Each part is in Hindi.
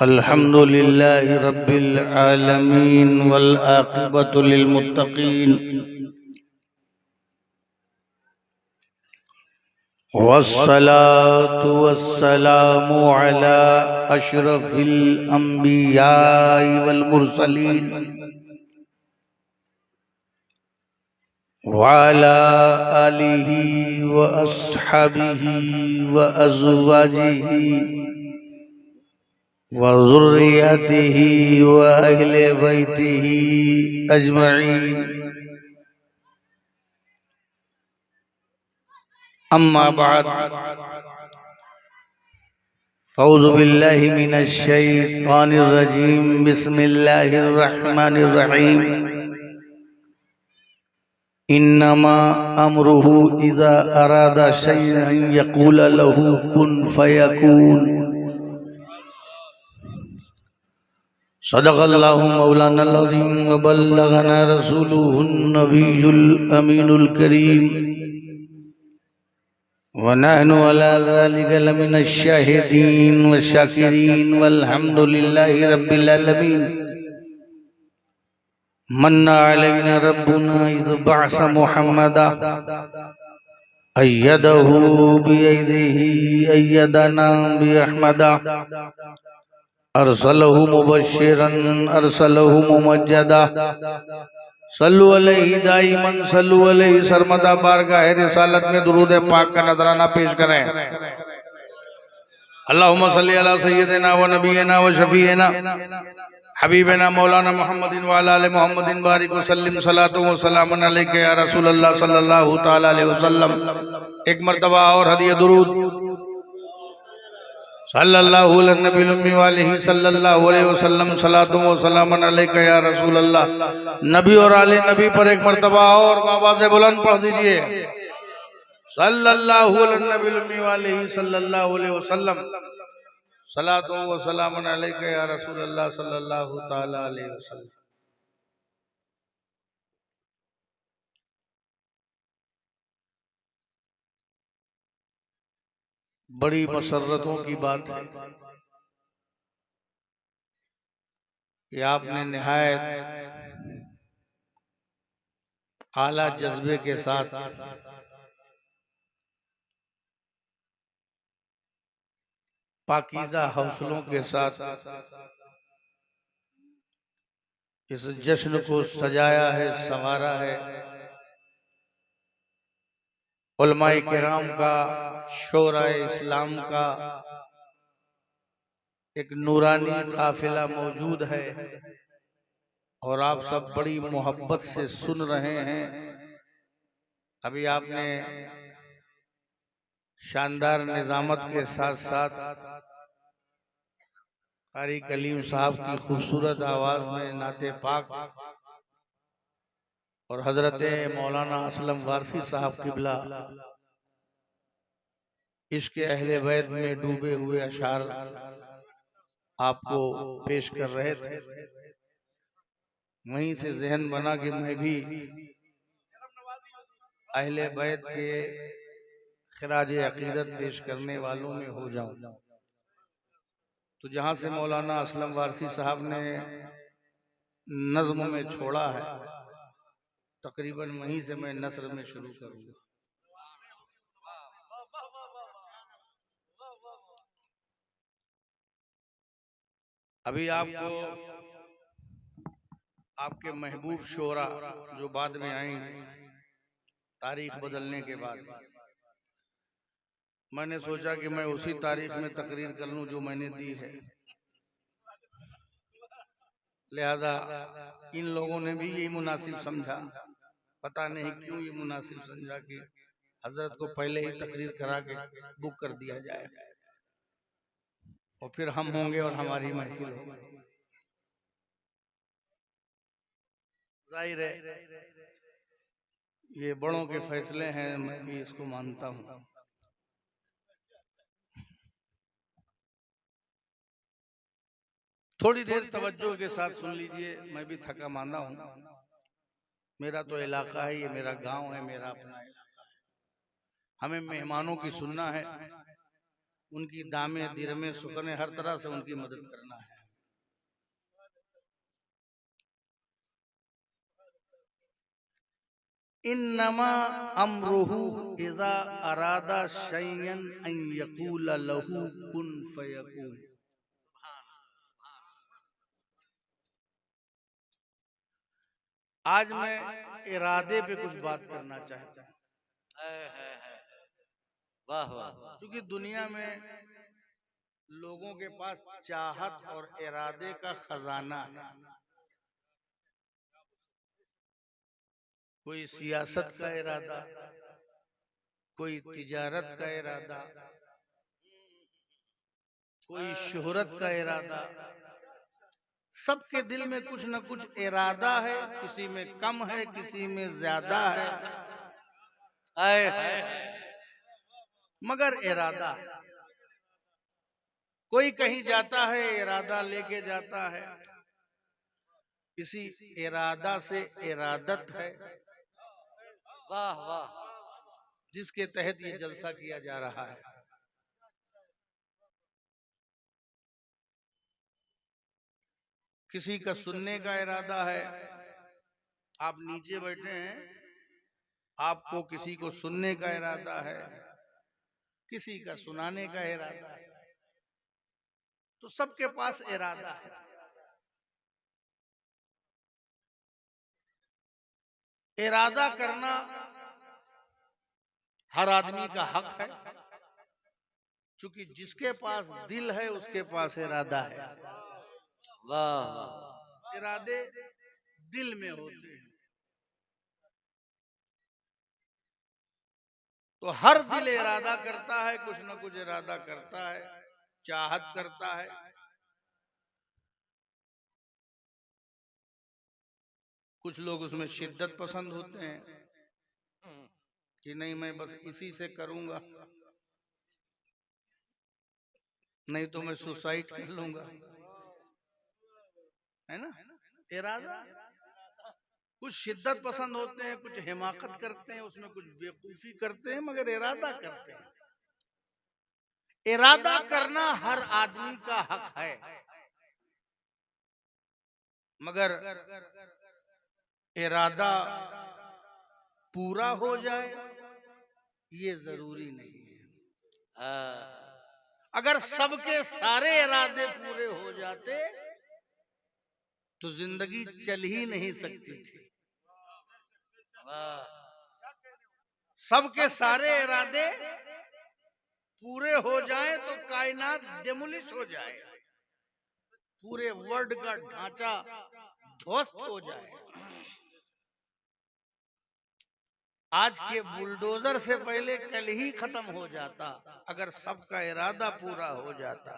अल्हम्दुलिल्लाहि रब्बिल आलमीन वल आक़िबतु लिल मुत्तक़ीन वस्सलातु वस्सलामु अला अशरफिल अंबियाइ वल मुरसलीन व अला आलिहि व अस्हाबिहि व अज़वाजिहि व ज़ुर्रियतिहि व अहले बैतिहि अजमईन। अम्मा बाद फ़ौज़ु बिल्लाहि मिनश शैतानिर रजीम। बिस्मिल्लाहिर रहमानिर रहीम। इन्नमा अम्रुहु इज़ा अरादा शैअन यक़ूल लहू कुन फ़यकून। सदक़ल्लाहु मौलाना अज़ीम व बल्लगना रसूलुहुन नबियुल अमीनुल करीम व नहनु अला ज़ालिका लमिनश शाहिदीन व शाकिरीन वल्हम्दुलिल्लाहि रब्बिल आलमीन। मन्ना अलैना रब्बुना इज़ बअस मुहम्मदा अय्यदहु बियदिही अय्यदना बिअहमदा अरसलहु मुबश्शिरन अरसलहु मुमज्जदा सल्लु अलैहि दाइमन सल्लु अलैहि सरमदा। बारगाह रिसालत में दुरूद पाक का नजराना पेश करें। अल्लाहुम्मा सल्ली अला सय्यिदिना व नबियना व शफीना हबीबना मौलाना मुहम्मदिन व अला आलि मुहम्मदिन बारिक व सल्लिम सलातु व सलामुन अलैका या रसूल अल्लाह सल्लल्लाहु तआला अलैहि वसल्लम। एक मर्तबा और हदिया दुरूद सल्लल्लाहु अलैहि नबी वालिही सल्लल्लाहु अलैहि वसल्लम सलातु व सलामुन अलैका या रसूल अल्लाह। नबी और आले नबी पर एक मर्तबा और बाबा से बुलंद पढ़ दीजिए सल्लल्लाहु अलैहि नबी वालिही सल्लल्लाहु अलैहि वसल्लम सलातु व सलामुन अलैका या रसूल अल्लाह सल्लल्लाहु तआला अलैहि वसल्लम। बड़ी मसर्रतों की बात है कि आपने निहायत आला जज्बे के साथ पाकीज़ा हौसलों के साथ इस जश्न को सजाया है, संवारा है। उलमाए किराम का, शोराए इस्लाम का एक नूरानी काफिला मौजूद है और आप सब बड़ी मोहब्बत से सुन रहे हैं। अभी आपने शानदार निजामत के साथ साथ कारी कलीम साहब की खूबसूरत आवाज में नाते पाक और हजरत मौलाना असलम वारसी साहब किबला इश्क अहले बैत में डूबे हुए अशार आपको पेश कर रहे थे। वहीं से जहन बना कि मैं भी अहले बैत के खिराज अकीदत पेश करने वालों में हो जाऊं। तो जहां से मौलाना असलम वारसी साहब ने नज्म में छोड़ा है, तकरीबन वहीं से मैं नस्र में शुरू करूंगा। अभी आपको आपके महबूब शोरा जो बाद में आएंगे तारीख बदलने के बाद, मैंने सोचा कि मैं उसी तारीख में तकरीर कर लूं जो मैंने दी है। लिहाजा इन लोगों ने भी यही मुनासिब समझा, पता नहीं क्यों ये मुनासिब समझा कि हजरत को पहले ही तकरीर करा के बुक कर दिया जाए और फिर हम होंगे और हमारी महफिल होगी। जाहिर है ये बड़ों के फैसले हैं, मैं भी इसको मानता हूँ। थोड़ी देर तवज्जो के साथ सुन लीजिए, मैं भी थका मांदा हूँ। मेरा तो इलाका है, ये मेरा गांव है, मेरा अपना इलाका है। हमें मेहमानों की सुनना है, उनकी दामे दिरमे सुखने हर तरह से उनकी मदद करना है। इन्नमा अमरुहु इज़ा अरादा शय्यन अन यक़ूल लहू कुन फयकून। आज मैं इरादे पे कुछ बात करना चाहता हूँ। वाह वाह। क्योंकि दुनिया में लोगों के पास चाहत और इरादे का खजाना है। कोई सियासत का इरादा, कोई तिजारत का इरादा, कोई शोहरत का इरादा। सबके दिल में कुछ न कुछ इरादा है, किसी में कम है, किसी में ज्यादा है, मगर इरादा। कोई कहीं जाता है इरादा लेके जाता है, इसी इरादा से इरादत है। वाह वाह। जिसके तहत ये जलसा किया जा रहा है। किसी का सुनने का इरादा है, आप नीचे बैठे हैं, आपको किसी को सुनने का इरादा है, किसी का सुनाने का इरादा है। तो सबके पास इरादा है। इरादा करना हर आदमी का हक है, क्योंकि जिसके पास दिल है उसके पास इरादा है। वाह वाह। इरादे दिल में होते हैं। तो हर दिल इरादा करता है, कुछ न कुछ इरादा करता है, चाहत करता है। कुछ लोग उसमें शिद्दत पसंद होते हैं कि नहीं मैं बस इसी से करूंगा, नहीं तो मैं सुसाइड कर लूंगा, है ना। इरादा। कुछ शिद्दत पसंद होते हैं, कुछ हिमाकत करते हैं, उसमें कुछ बेवकूफी करते हैं, मगर इरादा करते हैं। इरादा करना हर आदमी का हक है, मगर इरादा पूरा हो जाए ये जरूरी नहीं है। अगर सबके सारे इरादे पूरे हो जाते तो जिंदगी चल ही नहीं सकती थी। सबके सारे इरादे पूरे हो जाएं तो कायनात डेमोलिश हो जाए, पूरे वर्ल्ड का ढांचा ध्वस्त हो जाए। आज के बुलडोजर से पहले कल ही खत्म हो जाता अगर सबका इरादा पूरा हो जाता।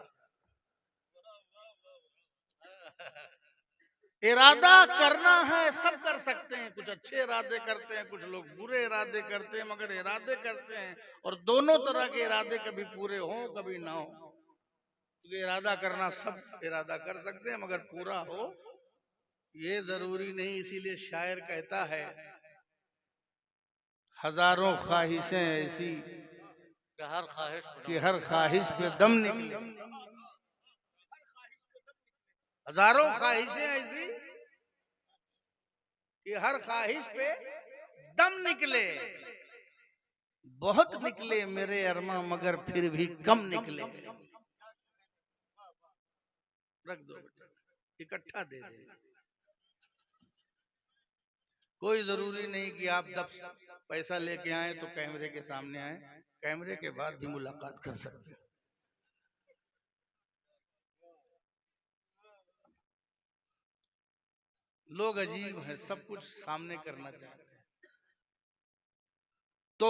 इरादा करना है, सब कर सकते हैं। कुछ अच्छे इरादे करते हैं, कुछ लोग बुरे इरादे करते हैं, मगर इरादे करते हैं। और दोनों तरह के इरादे कभी पूरे हों कभी ना हो, क्योंकि इरादा करना सब इरादा कर सकते हैं, मगर पूरा हो ये जरूरी नहीं। इसीलिए शायर कहता है, हजारों ख्वाहिशें ऐसी कि हर ख्वाहिश पे दम निकले। हजारों ख्वाहिशें ऐसी कि हर ख्वाहिश पे दम निकले। बहुत निकले मेरे अरमा मगर फिर भी कम निकले। रख दो बेटा, इकट्ठा दे दे। कोई जरूरी नहीं कि आप 10 पैसा लेके आए तो कैमरे के सामने आए, कैमरे के बाद भी मुलाकात कर सकते हैं। लोग अजीब हैं, सब कुछ सामने करना चाहते हैं। तो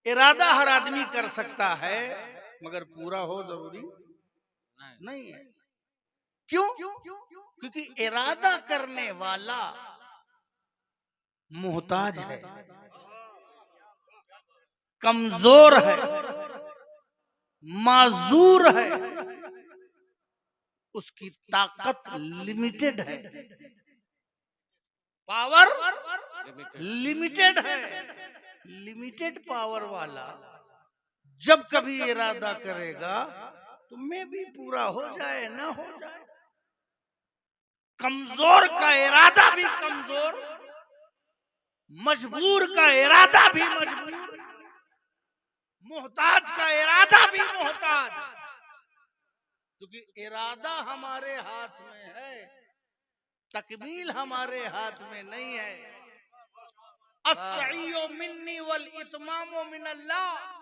इरादा हर आदमी कर सकता है, मगर पूरा हो जरूरी नहीं है। क्यों? क्योंकि इरादा करने वाला मोहताज है, कमजोर है, माजूर है, उसकी ताकत लिमिटेड है, पावर लिमिटेड है। लिमिटेड पावर वाला जब कभी इरादा करेगा तो मैं भी पूरा हो जाए ना हो जाए। कमजोर का इरादा भी कमजोर, मजबूर का इरादा भी मजबूर, मोहताज का इरादा भी मोहताज। क्योंकि इरादा हमारे हाथ में है, तकमील हमारे हाथ में नहीं है। अस्सईयो मिन्नी वल इत्मामो मिनल्लाह।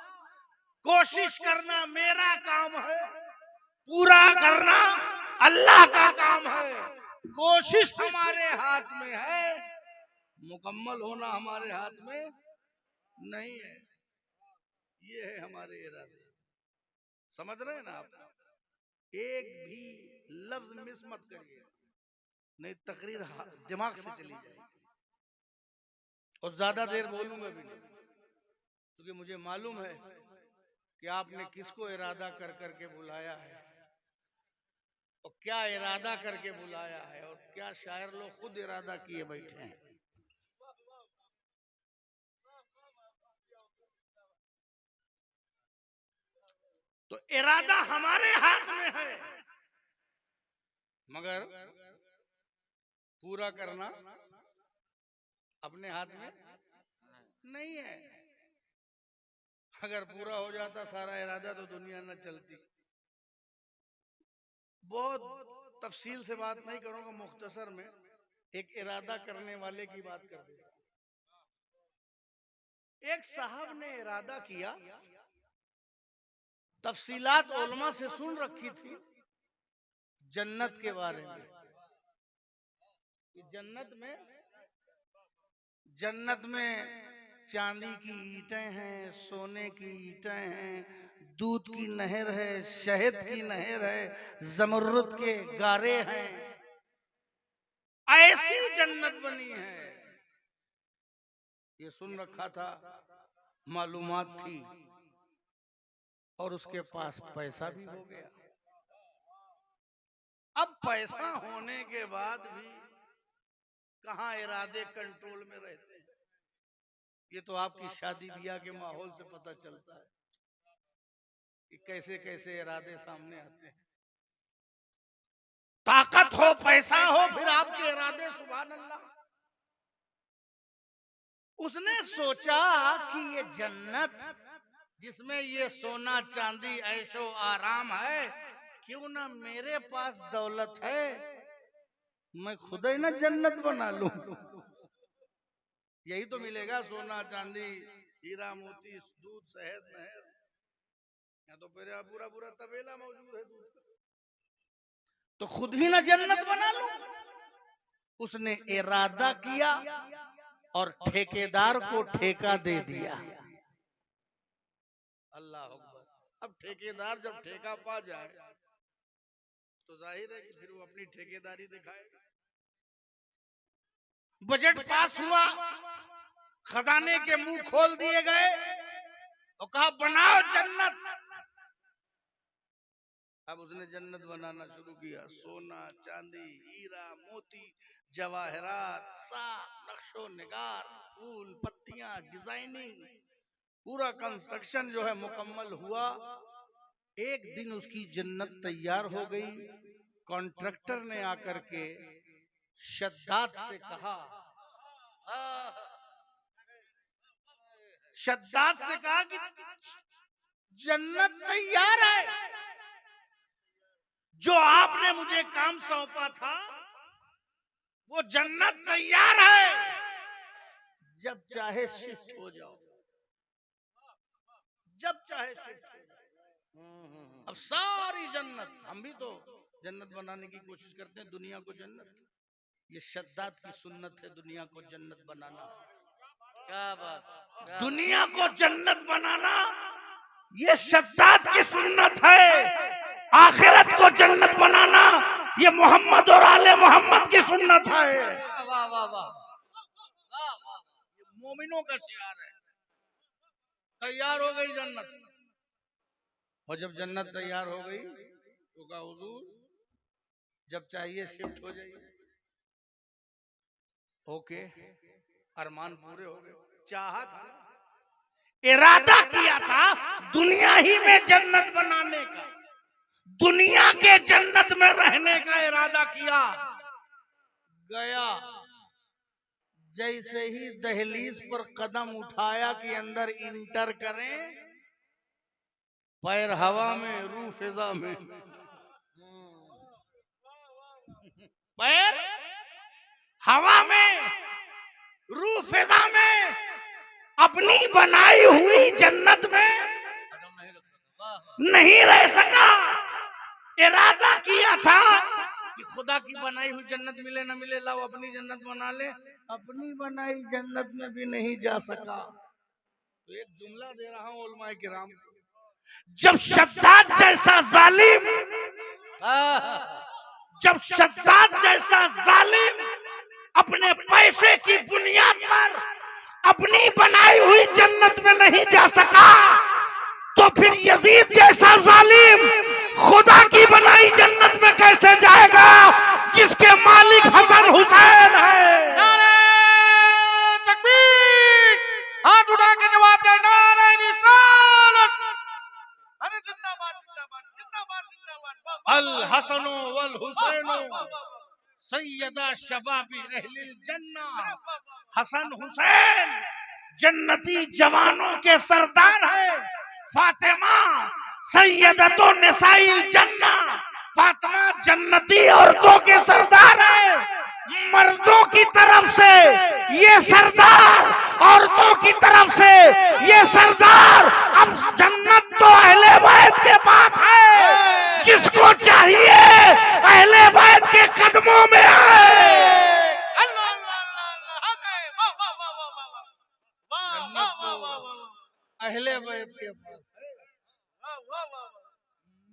कोशिश करना मेरा काम है, पूरा करना अल्लाह का काम है। कोशिश हमारे हाथ में है, मुकम्मल होना हमारे हाथ में नहीं है। ये है हमारे इरादे। समझ रहे हैं ना आप? एक भी लफ्ज मिस मत करिए, नहीं तकरीर दिमाग से चली जाएगी। और ज्यादा देर बोलूंगा भी नहीं, क्योंकि मुझे मालूम है कि आपने किसको इरादा कर करके बुलाया है और क्या इरादा करके बुलाया है, और क्या शायर लोग खुद इरादा किए बैठे हैं। तो इरादा हमारे हाथ में है, मगर पूरा करना अपने हाथ में नहीं है। अगर पूरा हो जाता सारा इरादा तो दुनिया न चलती। बहुत तफसील से बात नहीं करूंगा, मुख्तसर में एक इरादा करने वाले की बात कर दूंगा। एक साहब ने इरादा किया, तफसीलात उलमा से सुन रखी थी जन्नत के बारे में। जन्नत में चांदी की ईंटें हैं, सोने की ईंटें हैं, दूध की नहर है, शहद की नहर है, जमरुद के गारे हैं। ऐसी जन्नत बनी है, ये सुन रखा था, मालूमात थी, और उसके पास पैसा भी हो गया। अब पैसा होने के बाद भी कहाँ इरादे कंट्रोल में रहते हैं। ये तो आपकी शादी ब्याह के माहौल से पता चलता है कि कैसे कैसे इरादे सामने आते हैं। ताकत हो, पैसा हो, फिर आपके इरादे सुभान अल्लाह। उसने सोचा कि ये जन्नत जिसमें ये सोना चांदी ऐशो आराम है, क्यों ना मेरे पास दौलत है, मैं खुद ही ना जन्नत बना लूं। यही तो मिलेगा, सोना चांदी हीरा मोती दूध शहद नहर। यहाँ तो पूरा पूरा तबेला मौजूद है दूध का, तो खुद ही ना जन्नत बना लूं। उसने इरादा किया और ठेकेदार को ठेका दे दिया। अल्लाह अकबर। अब ठेकेदार जब ठेका पा जाए तो जाहिर है कि फिर वो अपनी ठेकेदारी दिखाएगा। बजट पास हुआ, खजाने के मुंह खोल दिए गए और कहा बनाओ जन्नत। अब उसने जन्नत बनाना शुरू किया। सोना चांदी हीरा मोती जवाहरात, साफ नक्शो निगार, फूल पत्तियां, डिजाइनिंग, पूरा कंस्ट्रक्शन जो है मुकम्मल हुआ। एक दिन उसकी जन्नत तैयार हो गई। कॉन्ट्रैक्टर ने आकर के शद्दाद से कहा, कि जन्नत तैयार है, जो आपने मुझे काम सौंपा था वो जन्नत तैयार है, जब चाहे शिफ्ट हो जाओ, जब चाहे शिफ्ट हो जाओ। अब सारी जन्नत, हम भी तो जन्नत बनाने की कोशिश करते हैं, दुनिया को जन्नत। ये शद्दाद की सुन्नत है, दुनिया को जन्नत बनाना। क्या बात, दुनिया को जन्नत बनाना ये शद्दाद की सुन्नत है। आखिरत को जन्नत बनाना ये मोहम्मद और आले मोहम्मद की सुन्नत है। वाह वाह वाह, ये मोमिनों का शियार है। तैयार हो गई जन्नत, और जब जन्नत तैयार हो गई तो कहा हुजूर जब चाहिए शिफ्ट हो जाइए। ओके, अरमान पूरे हो गए। चाहा था इरादा किया था दुनिया ही में जन्नत बनाने का, दुनिया के जन्नत में रहने का इरादा किया। गया, जैसे ही दहलीज पर कदम उठाया कि अंदर इंटर करें, पैर हवा में रूह फिजा में, पैर हवा में रूह फिजा में, अपनी बनाई हुई जन्नत में नहीं रह सका। इरादा किया था कि खुदा की बनाई हुई जन्नत मिले ना मिले, लाओ अपनी जन्नत बना ले, अपनी बनाई जन्नत में भी नहीं जा सका। तो एक जुमला दे रहा हूं उलमाए किराम, जब शद्दाद जैसा जालिम, जब शद्दाद जैसा जालिम अपने पैसे की बुनियाद पर अपनी बनाई हुई जन्नत में नहीं जा सका, तो फिर यजीद जैसा जालिम खुदा की बनाई जन्नत में कैसे जाएगा, जिसके मालिक हसन हुसैन है। नारे तकबीर, हाथ उठा के जवाब दे, नारे रिसालत, अरे जिंदाबाद जिंदाबाद जिंदाबाद जिंदाबाद। अल हसनो वल हुसैनो सैयदा शबाबी अहलिल जन्ना, हसन हुसैन जन्नती जवानों के सरदार है। फातिमा सैयदतो निसाई जन्ना, फातिमा जन्नती औरतों के सरदार है। मर्दों की तरफ से ये सरदार, औरतों की तरफ से ये सरदार, अब जन्नत तो अहले बैत के पास है। जिसको चाहिए अहले बैत के कदमों में आए। अल्लाह अल्लाह अल्लाह, हक है, वाह वाह वाह वाह वाह वाह वाह वाह वाह वाह अहले बैत के पास है। वाह वाह वाह,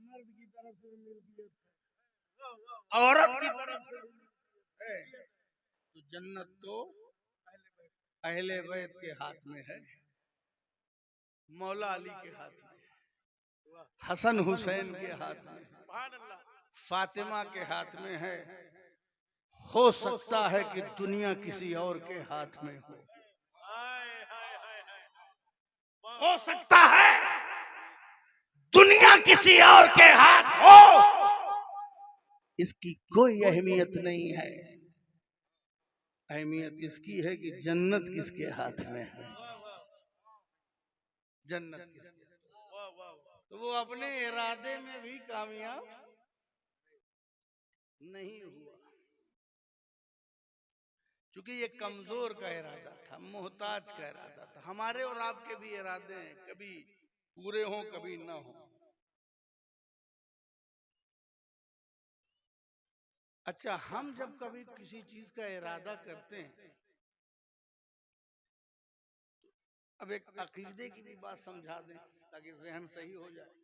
मर्द की तरफ से मिलती है, औरत की तरफ से है, तो जन्नत तो अहले बैत के हाथ में है, मौला अली के हाथ में, हसन हुसैन के हाथ में, फातिमा के हाथ में है। हो सकता है कि दुनिया किसी और के हाथ में हो सकता है दुनिया किसी और के हाथ हो, इसकी कोई अहमियत नहीं है। अहमियत इसकी है कि जन्नत किसके हाथ में है, जन्नत किसके, तो वो अपने इरादे में भी कामयाब नहीं हुआ, क्योंकि ये कमजोर का इरादा था, मोहताज का इरादा था। हमारे और आपके भी इरादे हैं, कभी पूरे हों कभी ना हो। अच्छा, हम जब कभी किसी चीज का इरादा करते हैं, अब एक अकीदे की भी बात समझा दें ताकि जहन सही हो जाए।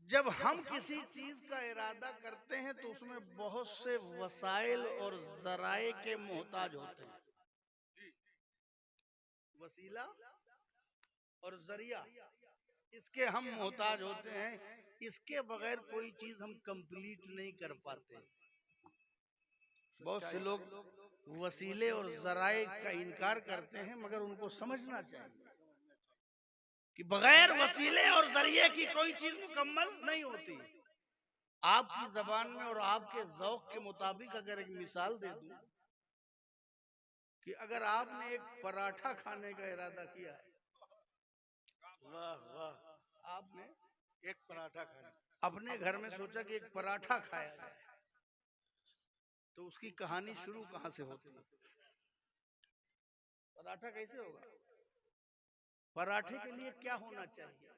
जब हम किसी चीज का इरादा करते हैं तो उसमें बहुत से वसाइल और जराए के मोहताज होते हैं, वसीला और जरिया, इसके हम मोहताज होते हैं। इसके बगैर कोई चीज हम कंप्लीट नहीं कर पाते। बहुत से लोग वसीले और जराए का इनकार करते हैं, मगर उनको समझना चाहिए कि बगैर वसीले और जरिए की कोई चीज मुकम्मल नहीं होती। आपकी जबान में और आपके ज़ौक़ के मुताबिक अगर एक मिसाल दे दूं कि अगर आपने एक पराठा खाने का इरादा किया है, वाह वाह, आपने एक पराठा खाया, अपने घर में सोचा कि एक पराठा खाया जाए, तो उसकी कहानी शुरू कहां से होती है? पराठा कैसे होगा? पराठे के लिए क्या होना चाहिए?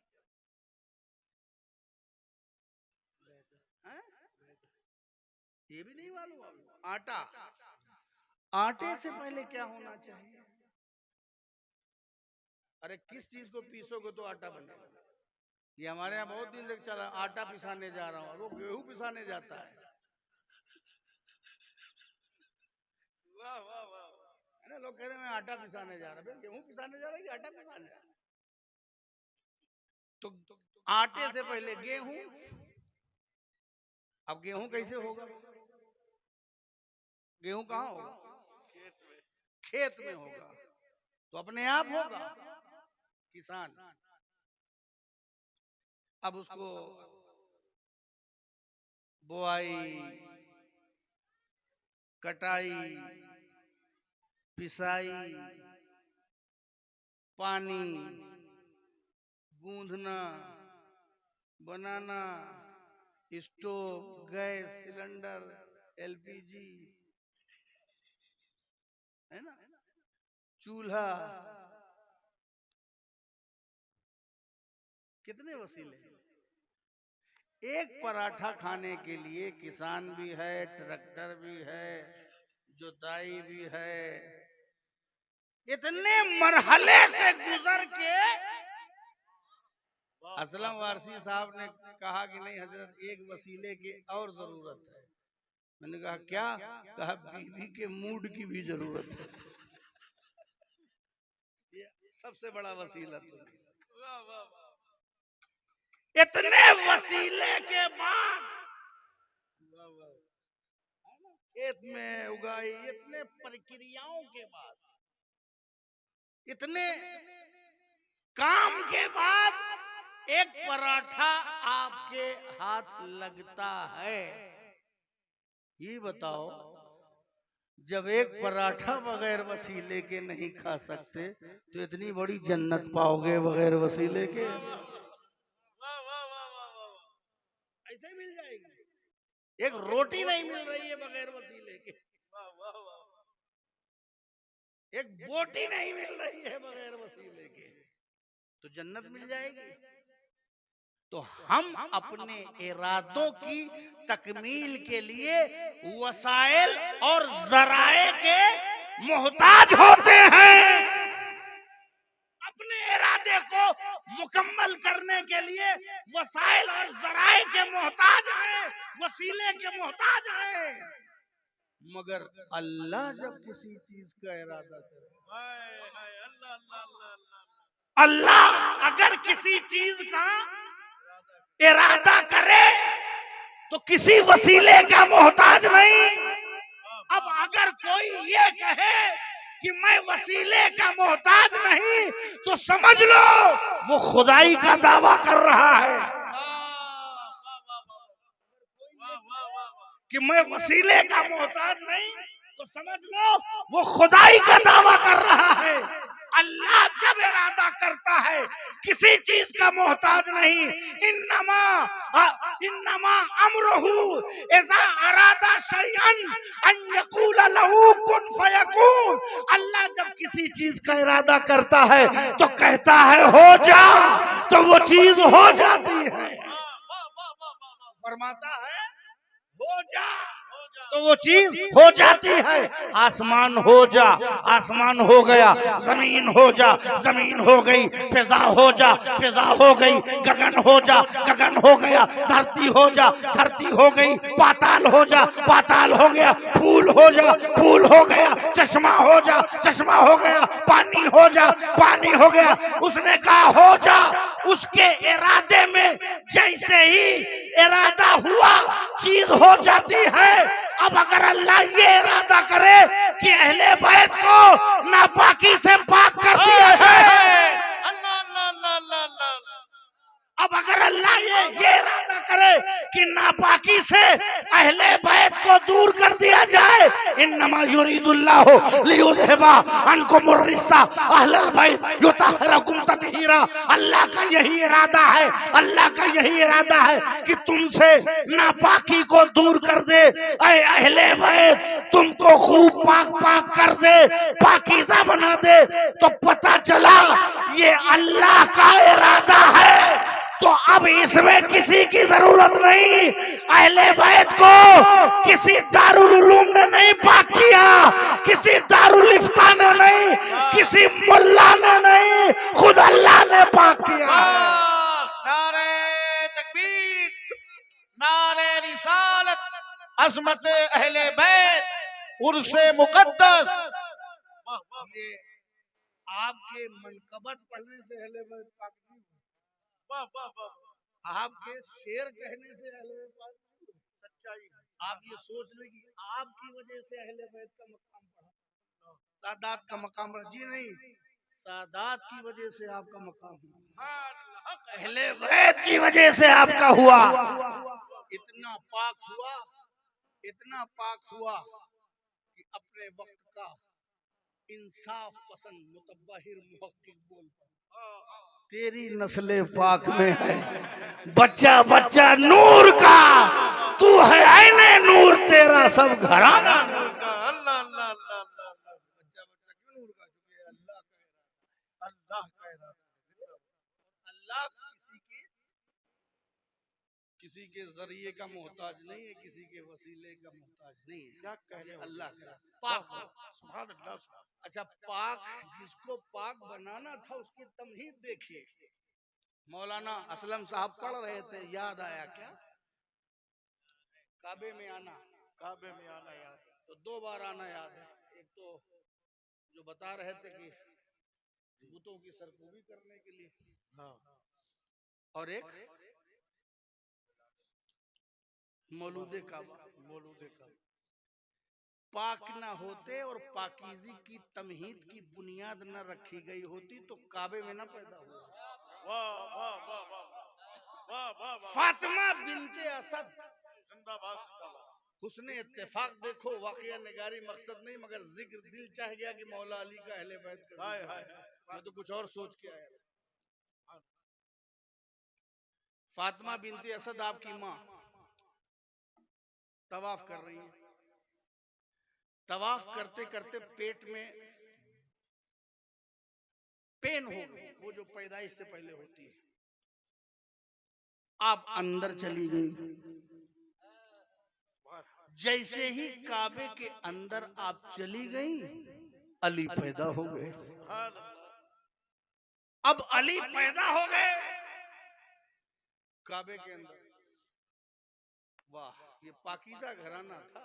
है? ये भी नहीं मालूम आपको? आटा। आटे से पहले क्या होना चाहिए? अरे किस चीज को पीसोगे तो आटा बनेगा? ये हमारे यहाँ बहुत दिन से चला, आटा पिसाने जा रहा हूँ, वो गेहूं पिसाने जाता है। वाह वाह वाह, है ना? लोग कह रहे हैं मैं आटा पिसाने जा रहा हूँ, गेहूं पिसाने जा रहा है कि आटा पिसाने जा रहा है? तो आटे से पहले गेहूं। अब गेहूं कैसे होगा? गेहूं कहाँ होगा? खेत में होगा। तो अपने आप होगा किसान। अब उसको बुआई, कटाई, पिसाई, पानी, गूंदना, बनाना, स्टोव, गैस सिलेंडर, एलपीजी, है ना, चूल्हा, कितने वसीले। एक पराठा खाने के लिए किसान भी है, ट्रैक्टर भी है, जुताई भी है। इतने मरहले से गुजर के असलम वारसी साहब ने कहा कि नहीं हजरत, एक वसीले की और जरूरत है। मैंने कहा क्या? कहा बीवी के मूड की भी जरूरत है। ये सबसे बड़ा वसीला तो इतने वसीले के बाद खेत में उगाई, इतने प्रक्रियाओं के बाद, इतने काम के बाद एक पराठा आपके हाथ लगता है। ये बताओ, जब एक पराठा बगैर वसीले के नहीं खा सकते तो इतनी बड़ी जन्नत पाओगे बगैर वसीले के? ऐसे मिल जाएगी। एक रोटी नहीं मिल रही है बगैर वसीले के, एक बोटी नहीं मिल रही है बगैर वसीले के, तो जन्नत मिल जाएगी। तो हम अपने इरादों की तकमील के लिए वसाइल और जराए के मोहताज होते हैं। अपने इरादे को मुकम्मल करने के लिए वसाइल और जराए के मोहताज हैं, वसीले के मोहताज हैं। मगर अल्लाह जब किसी चीज का इरादा करे, अल्लाह अगर किसी चीज का इरादा करे तो किसी वसीले का मोहताज नहीं। अब अगर कोई ये कहे कि मैं वसीले का मोहताज नहीं, तो समझ लो वो खुदाई का दावा कर रहा है कि मैं वसीले का मोहताज नहीं, तो समझ लो वो खुदाई का दावा कर रहा है। अल्लाह जब इरादा करता है किसी चीज का मोहताज नहीं। इन्नमा अमरुहु इज़ा अरादा शैअन अन यक़ूल लहू कुन फयकून। अल्लाह जब किसी चीज का इरादा करता है तो कहता है हो जा, तो वो चीज हो जाती है। फरमाता है हो जा, तो वो चीज हो जाती है। आसमान हो जा, आसमान हो गया। जमीन हो जा, जमीन हो गई। फिजा हो जा, फिजा हो गई। गगन हो जा, गगन हो गया। धरती हो जा, धरती हो गई। पाताल हो जा, पाताल हो गया। फूल हो जा, फूल हो गया। चश्मा हो जा, चश्मा हो गया। पानी हो जा, पानी हो गया। उसने कहा हो जा, उसके इरादे में जैसे ही इरादा हुआ चीज हो जाती है। अब अगर अल्लाह ये इरादा करे कि अहले बैत को नापाकी से पाक कर दिया जाए, अब अगर अल्लाह ये इरादा करे कि नापाकी से अहले बैत को दूर कर दिया जाए, इन्नमा युरीदुल्लाहु लियुज़हिबा अन्कुमुर रिज्सा अहलल बैत युतahhirakum तत्हीरा। अल्लाह का यही इरादा है, अल्लाह का यही इरादा है कि तुमसे नापाकी को दूर कर दे। ऐ अहले बैत, तुमको खूब पाक पाक कर दे, पाकीज़ा बना दे। तो पता चला ये अल्लाह का इरादा है, तो अब इसमें किसी की जरूरत नहीं। अहले बैत को किसी दारुल उलूम ने नहीं पाक किया, किसी दारुल इफ्ता ने नहीं, किसी मुल्ला ने नहीं, खुद अल्लाह ने पाक किया। नारे तकबीर, नारे रिसालत, अज़मत अहले बैत, उर्से मुक़द्दस। ये आपके मनकबत पढ़ने से अहले बैत पाक नहीं, आपके शेर कहने से अहले बैत पाक नहीं। सच्चाई आप ये सोच लें कि आपकी वजह से अहले बैत का मकाम पढ़ा, सादात का मकाम पढ़ा। जी नहीं, सादात की वजह से आपका मकाम हुआ, हक है। अहले बैत की वजह से आपका हुआ। इतना पाक हुआ, इतना पाक हुआ कि अपने वक्त का इंसाफ पसंद मुतब्बाहिर मुहक्किक बोल तेरी नस्ले पाक में है, बच्चा बच्चा नूर का, तू है आईने नूर, तेरा सब घराना नूर का। अल्लाह अल्लाह अल्लाह अल्लाह। बच्चा बच्चा क्यों नूर का? क्योंकि अल्लाह अल्लाह कह रहा था। अल्लाह किसी के जरिए का मोहताज नहीं है, किसी के वसीले का मोहताज नहीं है। क्या कह रहे हो? अल्लाह पाक हो। सुभान अल्लाह सुभान। अच्छा, पाक, जिसको पाक बनाना था उसकी तमहीद देखिए। मौलाना असलम साहब पढ़ रहे थे, याद आया क्या? काबे में आना, काबे में आना याद। तो 2 बार आना याद है। एक तो जो बता रहे थे कि बुतों की सरकूबी करने के लिए, हाँ। और एक मौलूदे काबा। मौलूदे का। पाक ना होते और पाकीज़ी की तमहीद की बुनियाद न रखी गई होती तो काबे में न पैदा हुआ। वाह वाह वाह वाह वाह वाह वाह। फातिमा बिनते असद, जिंदाबाद जिंदाबाद। हुस्ने इत्तेफाक देखो, वाकया निगारी मकसद नहीं, मगर जिक्र दिल चाह गया कि मौला अली का अहले बैत का। हाय हाय। मैं तो कुछ और सोच के आया था। फातिमा बिनते असद आपकी माँ तवाफ कर रही है। तवाफ करते करते पेट में पेन हो गई, वो जो पैदाइश से पहले होती है। आप अंदर चली गई। जैसे ही काबे के अंदर आप चली गई, अली पैदा हो गए। अब अली पैदा हो गए काबे के अंदर। वाह, ये पाकीज़ा घराना था।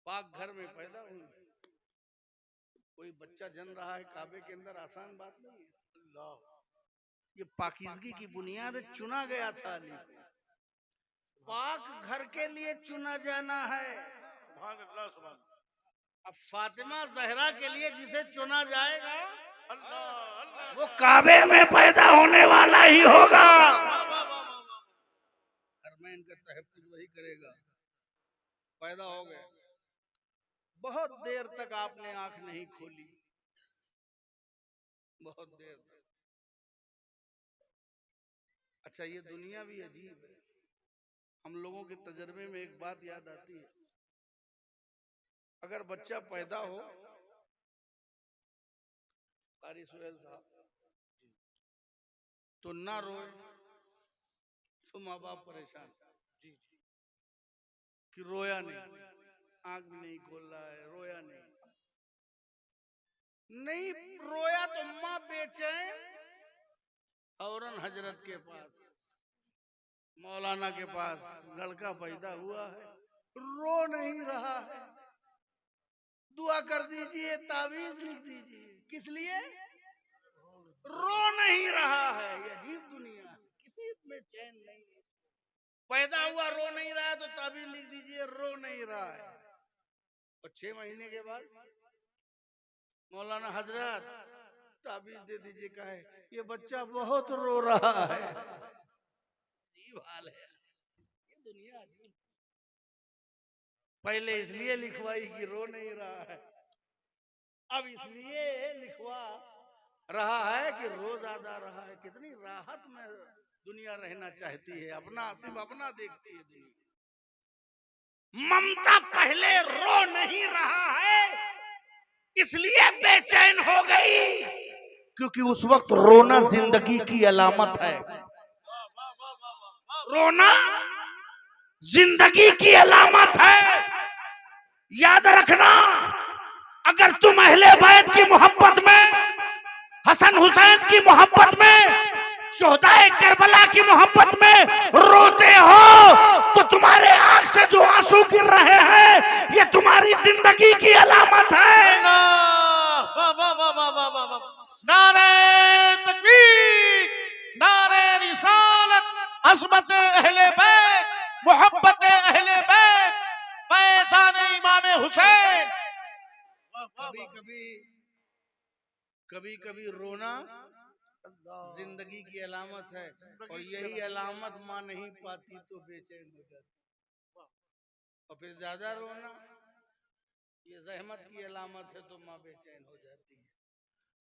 पाक घर में पैदा हुई। कोई बच्चा जन्म रहा है काबे के अंदर, आसान बात नहीं है। अल्लाह, ये पाकीज़गी की बुनियाद चुना गया था अली। पाक घर के लिए चुना जाना है। सुभान अल्लाह सुभान। अब फातिमा जहरा के लिए जिसे चुना जाएगा, अल्लाह अल्लाह। वो काबे में पैदा होने वाला ही होगा। हरमैन का तहफ्फुज़ वही करेगा। पैदा हो गए। बहुत देर तक आपने आंख नहीं खोली, बहुत देर तक। अच्छा, ये दुनिया भी अजीब है। हम लोगों के तजर्बे में एक बात याद आती है, अगर बच्चा पैदा हो, कारी सुहेल साहब, तो ना रोए तो माँ बाप परेशान। जी जी। कि रोया नहीं, आंख नहीं खोल रहा है, रोया नहीं। नहीं रोया तो माँ बेचैन, फौरन हजरत के पास, मौलाना के पास, लड़का पैदा हुआ है, रो नहीं रहा है, दुआ कर दीजिए, तावीज लिख दीजिए। किस लिए? रो नहीं रहा है। ये अजीब दुनिया, किसी में चैन नहीं है। पैदा हुआ रो नहीं रहा है तो तावीज लिख दीजिए, रो नहीं रहा है। और 6 महीने के बाद मौलाना हजरत ताबीज दे दीजिए, कहे ये बच्चा बहुत रो रहा है। अजीब हाल है ये दुनिया। पहले इसलिए लिखवाई कि रो नहीं रहा है, अब इसलिए लिखवा रहा है कि रो ज्यादा रहा है। कितनी राहत में दुनिया रहना चाहती है, अपना सिर्फ अपना देखती है दुनिया। ममता पहले रो नहीं रहा है इसलिए बेचैन हो गई, क्योंकि उस वक्त रोना जिंदगी की अलामत है। रोना जिंदगी की अलामत है। याद रखना, अगर तुम अहले बैत की मोहब्बत में, हसन हुसैन की मोहब्बत में, शोहदाए करबला की मोहब्बत में रोते हो तो तुम्हारे आंख से जो आंसू गिर रहे हैं ये तुम्हारी जिंदगी की अलामत है। नारे तकबीर, नारे रिसालत, अज़मत अहले बैत, मोहब्बत अहले बैत, फैज़ान इमाम हुसैन। कभी कभी कभी कभी रोना जिंदगी की अलामत है, और यही अलामत माँ नहीं पाती तो बेचैन हो जाती। और फिर ज्यादा रोना ये रहमत की अलामत है, तो माँ बेचैन हो जाती है।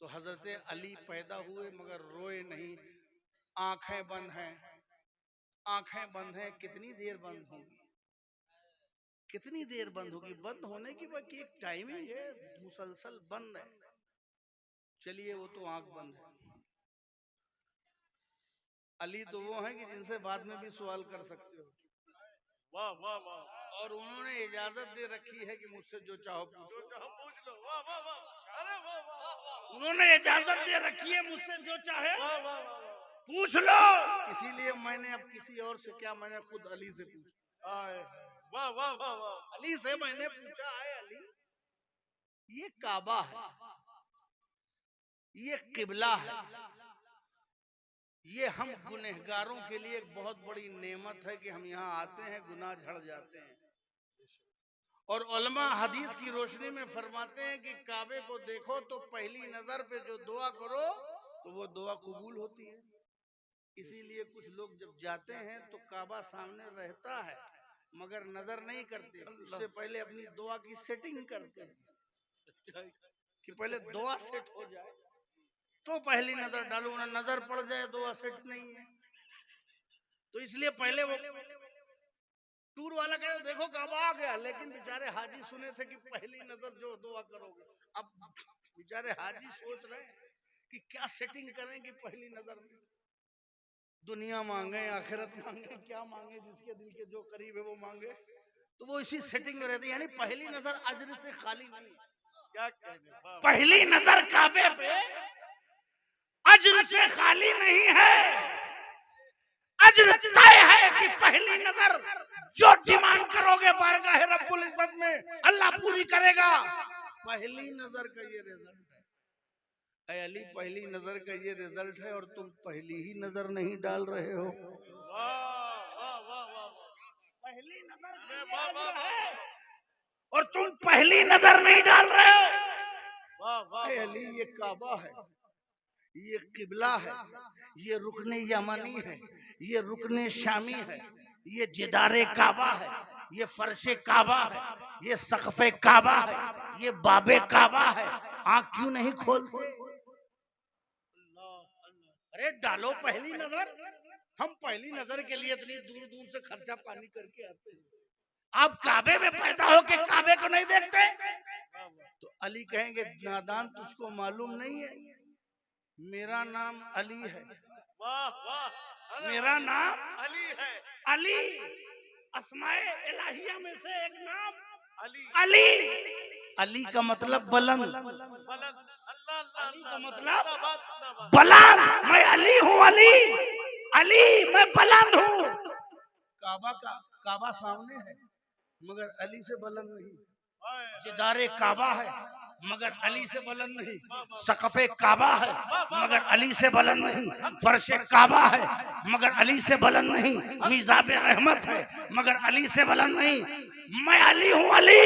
तो हजरत अली पैदा हुए मगर रोए नहीं। आंखें बंद हैं, आंखें बंद हैं, कितनी देर बंद होंगी, कितनी देर बंद होगी? बंद होने की बाकी एक टाइमिंग है, मुसलसल बंद है। चलिए वो तो आंख बंद है। अली तो वो हैं कि जिनसे बाद में भी सवाल कर सकते हो। वाह वाह वाह। और उन्होंने इजाजत दे रखी है कि मुझसे जो चाहो पूछो। पूछ लो। वाह वाह वाह। अरे वाह वाह वाह। उन्होंने इजाजत दे रखी है मुझसे जो चाहे वाह वाह वाह। पूछ लो। इसीलिए मैंने अब किसी और से क्या, मैंने खुद अली से पूछा। वाह वाह वाह वाह। अली से मैंने पूछा है, अली ये काबा है, ये किबला है, ये हम गुनहगारों के लिए एक बहुत बड़ी नेमत है कि हम यहाँ आते हैं, गुनाह झड़ जाते हैं। और उलमा हदीस की रोशनी में फरमाते हैं कि काबे को देखो तो पहली नजर पे जो दुआ करो तो वो दुआ कबूल होती है। इसीलिए कुछ लोग जब जाते हैं तो काबा सामने रहता है मगर नजर नहीं करते, उससे पहले अपनी दुआ की सेटिंग करते हैं कि पहले दुआ सेट हो जाए तो पहली नजर डालू, ना नजर पड़ जाए दुआ सेट नहीं है। तो इसलिए पहले वो टूर वाला कहते देखो काबा आ गया, लेकिन बेचारे हाजी सुने थे कि पहली नजर जो दुआ करोगे। अब बेचारे हाजी सोच रहे हैं कि क्या सेटिंग करें कि पहली नजर में दुनिया मांगे, आखिरत मांगे, क्या मांगे, जिसके दिल के जो करीब है वो मांगे। तो वो इसी सेटिंग में रहते हैं, यानी पहली नजर अजर से खाली नहीं। क्या कहने। पहली नजर काबे पे अजर से खाली नहीं है। अजर तय है कि पहली नजर जो डिमांड करोगे बारगाह रब्बुल इज्जत में अल्लाह पूरी करेगा। पहली नजर का ये रिजल्ट है। ऐ अली, पहली नजर का ये रिजल्ट है और तुम पहली ही नजर नहीं डाल रहे हो। वाह वाह वाह वाह। पहली नजर है और तुम पहली नजर नहीं डाल रहे हो। वाह वाह। ऐ अली, ये काबा है, ये किबला है, ये रुकने यमनी है, ये रुकने शामी है, ये जिदारे काबा है, ये फर्शे काबा है, ये सक़फ़े काबा है, ये बाबे काबा है। आंख क्यों नहीं खोलते? अरे डालो पहली नजर। हम पहली नजर के लिए इतनी दूर दूर से खर्चा पानी करके आते हैं, आप काबे में पैदा होके काबे को नहीं देखते? तो अली कहेंगे नादान, तुझको मालूम नहीं है मेरा नाम अली है। वाह वाह। मेरा नाम अली है। अली, अस्माए इलाहिया में से एक नाम अली। अली। अली का मतलब बुलंद, बुलंद। अल्लाह अल्लाह। अली का मतलब जिंदाबाद जिंदाबाद। बुलंद। मैं अली हूँ, अली अली, मैं बुलंद हूँ। काबा सामने है मगर अली से बुलंद नहीं। जिदारे काबा है मगर अली से बुलंद नहीं। सक़फ़े काबा है मगर अली से बुलंद नहीं। फर्शे काबा है मगर अली से बुलंद नहीं। मिज़ाबे रहमत है मगर अली से बुलंद नहीं। मैं अली हूँ, अली,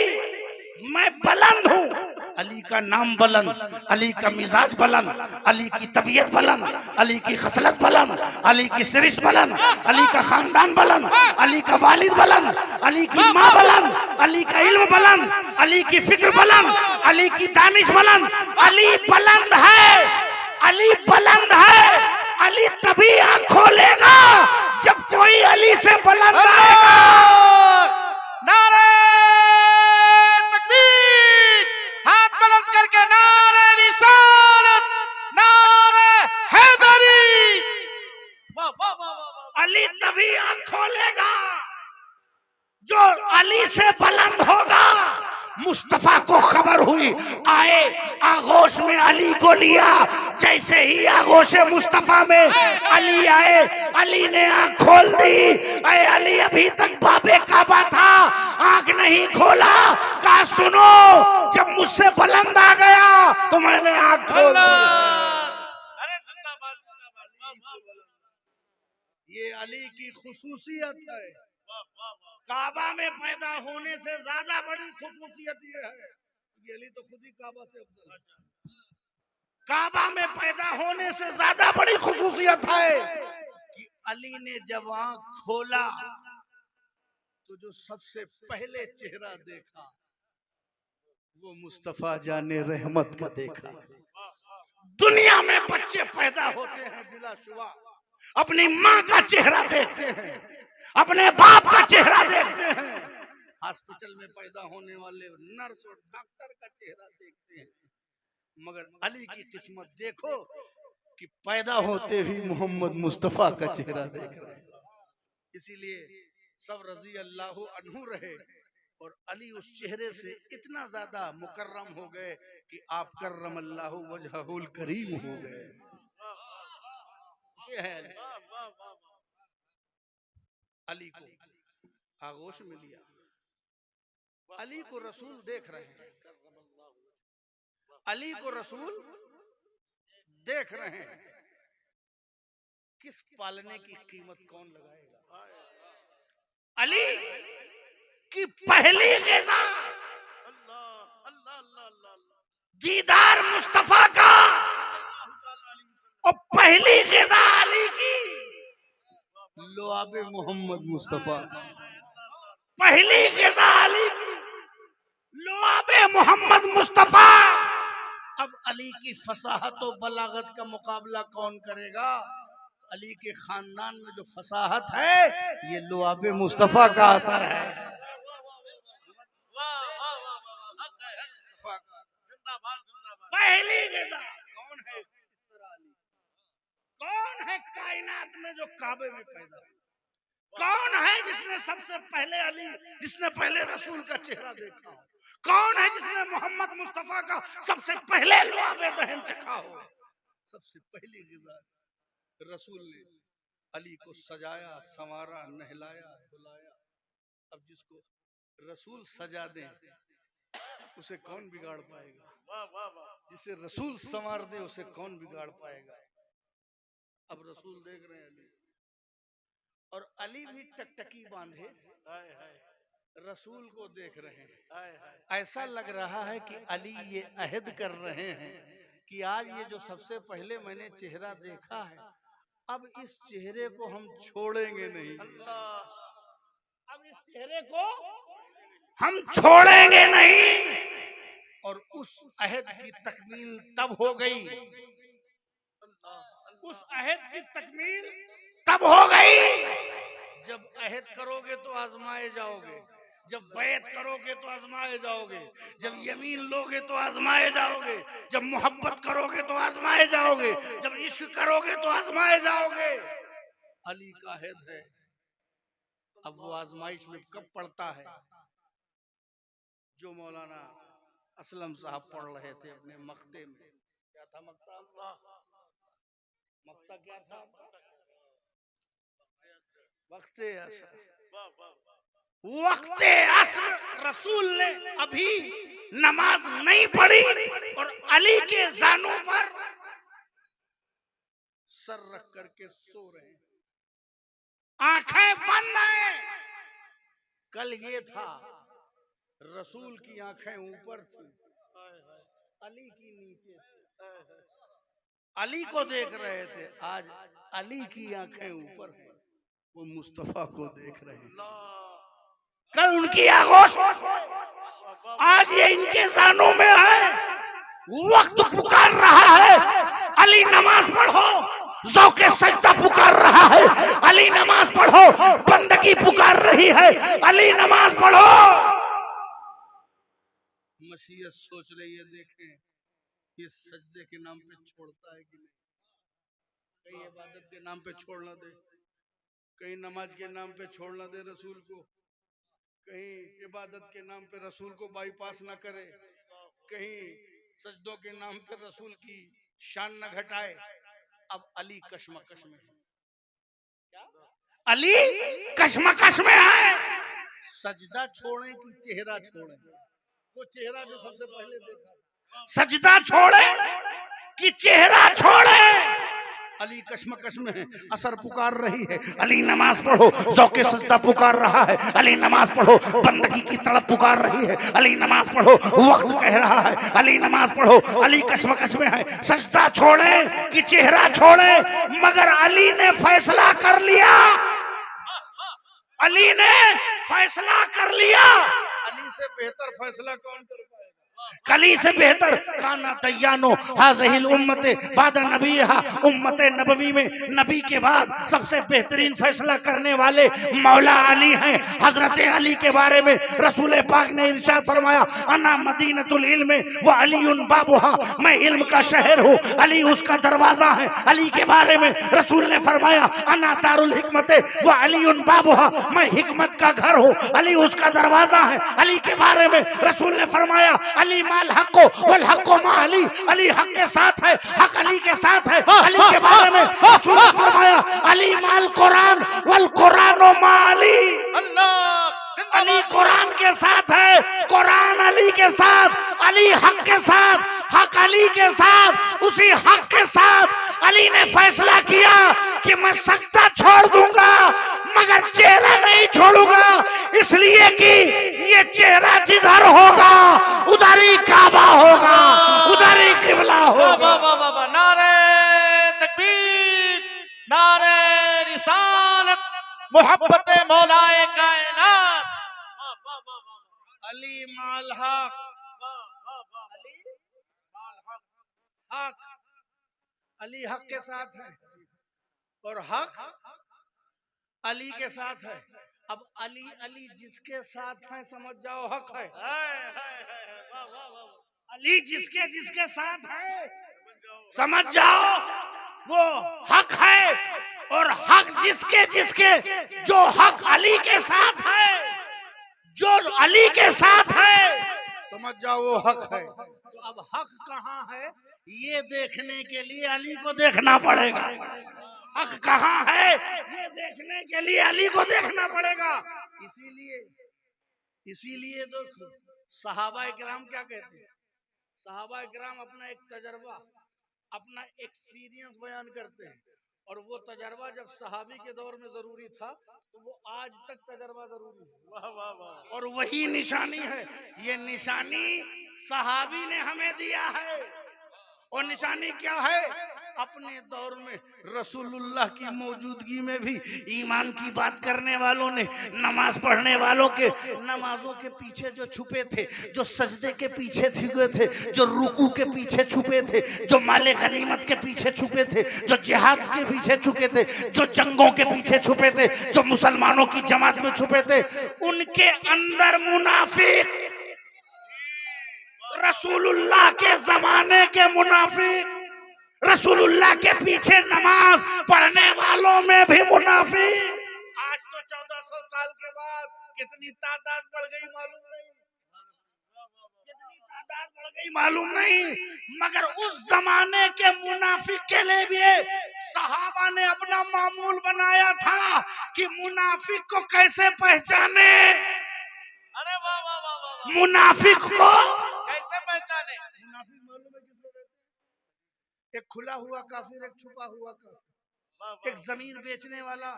मैं बुलंद हूँ। अली का नाम बुलंद, अली का मिजाज बुलंद, अली की तबीयत बुलंद, अली की खसलत बुलंद, अली की सिरिश बुलंद, अली का खानदान बुलंद, अली का वालिद बुलंद, अली की माँ बुलंद, अली का इल्म बुलंद, अली की फिक्र बुलंद, अली की दानिश बुलंद। अली बुलंद है, अली बुलंद है। अली तभी आँख खोलेगा जब कोई अली से बुलंद आएगा। नारे तकबीर। हाथ बुलंद करके नारे रिसालत, नारे हैदरी। वाह वाह वाह वाह। अली तभी आँख खोलेगा जो अली से बुलंद होगा। मुस्तफा को खबर हुई, आए आगोश में अली को लिया। जैसे ही आगोश मुस्तफा में अली आए, अली ने आँख खोल दी। अरे अली अभी तक बाबे काबा था, आँख नहीं खोला। कहा सुनो, जब मुझसे बुलंद आ गया तो मैंने आँख खोल दी। अरे जिंदाबाद जिंदाबाद। ये अली की खुसूसियत है। काबा में पैदा होने से ज्यादा बड़ी खुसूसियत ये है, ये अली तो खुद ही काबा से अफजल है। काबा में पैदा होने से ज्यादा बड़ी खुसूसियत है कि अली ने जब आंख खोला तो जो सबसे पहले चेहरा देखा वो मुस्तफा जाने रहमत का देखा। दुनिया में बच्चे पैदा होते हैं बिलाशुबा अपनी माँ का चेहरा देखते हैं, अपने बाप का चेहरा देखते हैं। हॉस्पिटल में पैदा होने वाले नर्स और डॉक्टर का चेहरा देखते हैं, मगर अली की किस्मत देखो कि पैदा होते ही मोहम्मद मुस्तफा का चेहरा देख रहे हैं। इसीलिए सब रजी अल्लाह अन्हु रहे और अली उस चेहरे से इतना ज्यादा मुकर्रम हो गए कि आप कर्रम अल्लाह वजहुल करीम हो गए। ये है अली को आगोश में लिया। अली को रसूल देख रहे हैं, अली को रसूल देख रहे हैं। किस पालने की कीमत कौन लगाएगा? अली की पहली ग़िज़ा दीदार मुस्तफा का और पहली ग़िज़ा अली की लुआबे मोहम्मद मुस्तफा। पहली ग़िज़ा अली की लुआबे मोहम्मद मुस्तफा। अब अली की फसाहत और बलागत का मुकाबला कौन करेगा? अली के खानदान में जो फसाहत है ये लुआबे मुस्तफा का असर है। पहली ग़िज़ा कौन है? कौन है कायनात में जो काबे में पैदा हुआ? कौन है जिसने सबसे पहले अली, जिसने पहले रसूल का चेहरा देखा हो? कौन है जिसने मोहम्मद मुस्तफा का सबसे पहले लुआबे दहन चखा हो? सबसे पहली ग़िज़ा रसूल ने अली को सजाया, संवारा, नहलाया, धुलाया। अब जिसको रसूल सजा दे उसे कौन बिगाड़ पाएगा? जिसे रसूल संवार दे उसे कौन बिगाड़ पाएगा? अब रसूल देख रहे हैं अली, और अली भी टकटकी बांधे रसूल को देख रहे हैं। ऐसा लग रहा है कि अली ये अहद कर रहे हैं कि आज ये जो सबसे पहले मैंने चेहरा देखा है, अब इस चेहरे को हम छोड़ेंगे नहीं। अब इस चेहरे को हम छोड़ेंगे नहीं। और उस अहद की तकमील तब हो गई, उस अहद की तकमील तब हो गई जब अहद करोगे तो आजमाए जाओगे, जब बैत करोगे तो आजमाए जाओगे, जब यमीन लोगे तो आजमाए जाओगे, जब मोहब्बत करोगे तो आजमाए जाओगे, जब इश्क करोगे तो आजमाए जाओगे। अली का अहद है। अब वो आजमाइश में कब पड़ता है? जो मौलाना असलम साहब पढ़ रहे थे अपने मक्ते में। क्या था मक्ता? मक्ता क्या था? वक्ते असर। वक्ते असर रसूल ने अभी नमाज नहीं पढ़ी और अली के जानों पर सर रख करके सो रहे हैं, आंखें बंद हैं। कल ये था रसूल की आंखें ऊपर थी, अली की नीचे थी। अली को देख रहे थे, आज अली की आंखें ऊपर है, वो मुस्तफा को देख रहे हैं। कल उनकी आगोश, आज ये इनके जानों में है। वक्त पुकार रहा है, अली नमाज पढ़ो। ज़ौक़े सजदा पुकार रहा है, अली नमाज पढ़ो। बंदगी पुकार रही है, अली नमाज पढ़ो। मसीहत सोच रही है, देखें ये सजदे के नाम पे छोड़ता है कि नहीं। कहीं इबादत के नाम पे छोड़ ना दे, कहीं नमाज के नाम पे छोड़ ना दे रसूल को, कहीं इबादत के नाम पे रसूल को बाईपास ना करे, कहीं सजदों के नाम पे रसूल की शान न घटाए। अब अली कशमकश में है। क्या? अली कशमकश में है। सजदा छोड़े कि चेहरा छोड़े? वो चेहरा जो सबसे पहले देखा। सजदा छोड़े कि चेहरा छोड़े? अली कश्मकश में है, असर पुकार रही है, अली नमाज पढ़ो, ज़ौक़े सजदा पुकार रहा है, अली नमाज पढ़ो, बंदगी की तड़प पुकार रही है, अली नमाज पढ़ो, वक्त कह रहा है, अली नमाज पढ़ो, अली कश्मकश में है, सजदा छोड़े कि चेहरा छोड़े, मगर अली ने फैसला कर लिया, अली ने फैसला कर लिया। अली से बेहतर फैसला कौन कर पाएगा? कली से बेहतर काना तैयानो हाज़िहिल उम्मते बाद नबीहा, उम्मते नबवी में नबी के बाद सबसे बेहतरीन फैसला करने वाले मौला अली हैं। हजरत अली के बारे में रसूल पाक ने इरशाद फरमाया, अना मदीनतुल इल्म व अलीउन बाबुहा, मैं इल्म का शहर हूँ, अली उसका दरवाजा है। अली के बारे में रसूल ने फरमाया, अना दारुल हिकमते व अलीउन बाबुहा, मैं हिकमत का घर हूँ, अली उसका दरवाजा है। अली के बारे में रसूल ने फरमाया, अली माल हक़्क़ो वल हक़्क़ो मा अली, अली हक के साथ है, हक अली के साथ है। अली के बारे में रसूल ने फरमाया, अली माल कुरान वल कुरानो मा अली, अली कुरान के साथ है, कुरान अली के साथ, अली हक के साथ, हक अली के साथ, उसी हक के साथ अली ने फैसला किया कि मैं सजदा छोड़ दूंगा मगर चेहरा नहीं छोड़ूंगा, इसलिए कि ये चेहरा जिधर होगा उधर ही काबा होगा, उधर ही किबला होगा। नारे तकबीर, नारे रिसालत, मोहब्बते मौलाए कायनात। अली माल हक, हक अली हक के साथ है और हक अली के साथ है। अब अली अली जिसके साथ है समझ जाओ हक है, अली जिसके जिसके साथ है समझ जाओ वो हक है, और हक जिसके जिसके, जो हक अली के साथ है, जो अली के साथ है समझ जाओ वो हक है। तो अब हक कहाँ है ये देखने के लिए अली को देखना पड़ेगा, हक कहाँ है ये देखने के लिए अली को देखना पड़ेगा। इसीलिए देखो सहाबा किराम क्या कहते हैं, सहाबा किराम अपना एक तजर्बा, अपना एक्सपीरियंस बयान करते हैं, और वो तजर्बा जब सहाबी के दौर में जरूरी था तो वो आज तक तजर्बा जरूरी है। वाह वाह वाह। और वही निशानी है, ये निशानी सहाबी ने हमें दिया है। और निशानी क्या है? अपने दौर में रसूलुल्लाह की मौजूदगी में भी ईमान की बात करने वालों ने, नमाज पढ़ने वालों के नमाजों के पीछे जो छुपे थे, जो सजदे के पीछे छुपे थे, जो रुकू के पीछे छुपे थे, जो माले गनीमत के पीछे छुपे थे, जो जिहाद के पीछे छुपे थे, जो जंगों के पीछे छुपे थे, जो मुसलमानों की जमात में छुपे थे, उनके अंदर मुनाफिक, रसूलुल्लाह के जमाने के मुनाफिक, रसूलुल्लाह के पीछे नमाज पढ़ने वालों में भी मुनाफिक। आज तो 1400 साल के बाद कितनी तादाद बढ़ गई मालूम नहीं, कितनी तादाद बढ़ गई मालूम नहीं, मगर उस जमाने के मुनाफिक के लिए भी सहाबा ने अपना मामूल बनाया था कि मुनाफिक को कैसे पहचाने। अरे वाह वाह वाह वाह। मुनाफिक को कैसे पहचाने? मुनाफिक मालूम है किसको कहते हैं? एक खुला हुआ काफिर, एक छुपा हुआ काफिर, एक जमीन बेचने वाला।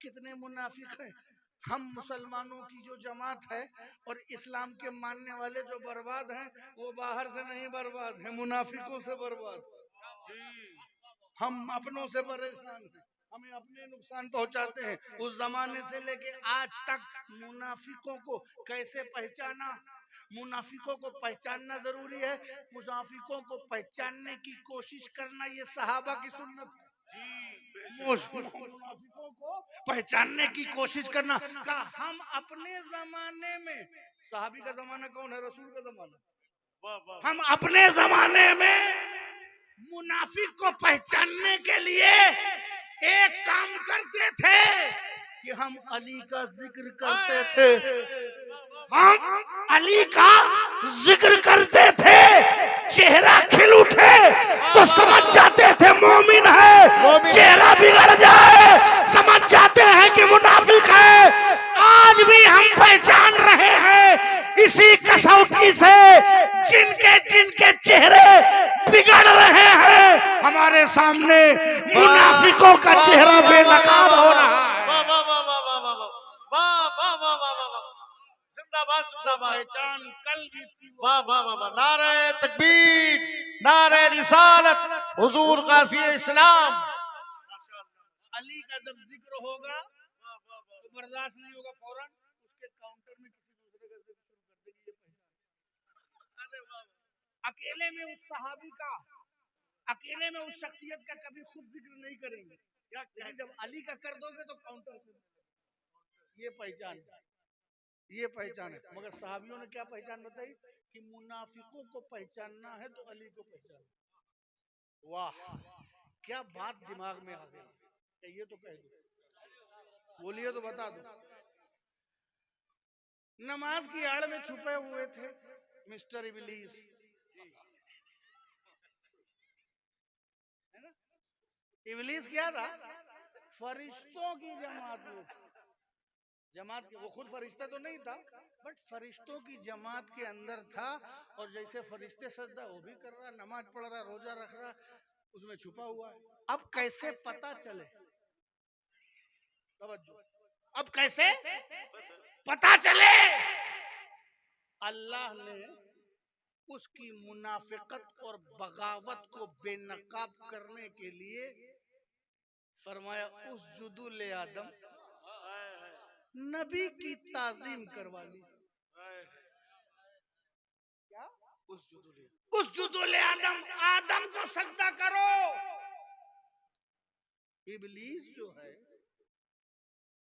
कितने मुनाफिक हैं। हम मुसलमानों की जो जमात है और इस्लाम के मानने वाले जो बर्बाद हैं, वो बाहर से नहीं बर्बाद है, मुनाफिकों से बर्बाद। हम अपनों से परेशान हैं, हमें अपने नुकसान पहुंचाते हैं। उस जमाने से लेके आज तक मुनाफिकों को कैसे पहचाना? मुनाफिकों को पहचानना जरूरी है। मुनाफिकों को पहचानने की कोशिश करना ये सहाबा की सुन्नत है। मुनाफिकों को पहचानने की कोशिश करना का हम अपने जमाने में, सहाबी का जमाना कौन है? रसूल का जमाना। हम अपने जमाने में मुनाफिक को पहचानने के लिए एक काम करते थे कि हम अली का जिक्र करते थे, हम अली का जिक्र करते थे। चेहरा खिल उठे तो समझ जाते थे मोमिन है, चेहरा बिगड़ जाए समझ जाते हैं कि मुनाफिक है। आज भी हम पहचान रहे हैं इसी कसौटी से जिनके जिनके चेहरे बिगड़ रहे हैं, हमारे सामने मुनाफिकों का चेहरा बेनकाब हो रहा है। वाह वाह वाह वाह वाह वाह वाह वाह वाह वाह वाह वाह, जिंदाबाद जिंदाबाद। पहचान कल भी थी। वाह वाह वाह वाह, नारे तकबीर, नारे रिसालत, हुजूर गाज़ी इस्लाम। अली का जब जिक्र होगा तो बर्दाश्त नहीं होगा, फौरन उसके काउंटर में किसी दूसरे का जिक्र शुरू कर देगी। अरे वाह, अकेले में उस सहाबी का, अकेले में उस शख्सियत का कभी खुद जिक्र नहीं करेंगे, लेकिन जब अली का कर दोगे तो काउंटर पे। ये पहचान है, ये पहचान है। मगर सहाबियों ने क्या पहचान बताई कि मुनाफिकों को पहचानना है तो अली को पहचान। वाह, क्या बात दिमाग में आ गई। ये तो कह दो, बोलिए तो बता दो। नमाज की आड़ में छुपे हुए थे मिस्टर इबलीस, इबलीस क्या था? फरिश्तों की जमात में, जमात के, वो खुद फरिश्ता तो नहीं था, बट फरिश्तों की जमात के अंदर था। और जैसे फरिश्ते सजदा वो भी कर रहा, नमाज पढ़ रहा, रोजा रख रहा, उसमें छुपा हुआ है। अब कैसे पता चले? अब कैसे पता चले? अल्लाह ने उसकी मुनाफिकत और बगावत को बेनकाब करने के लिए फरमाया उसजुदू ले आदम, नबी की ताजीम करवा ली। क्या? उसजुदू ले आदम, आदम को सजदा करो। इबलीस जो है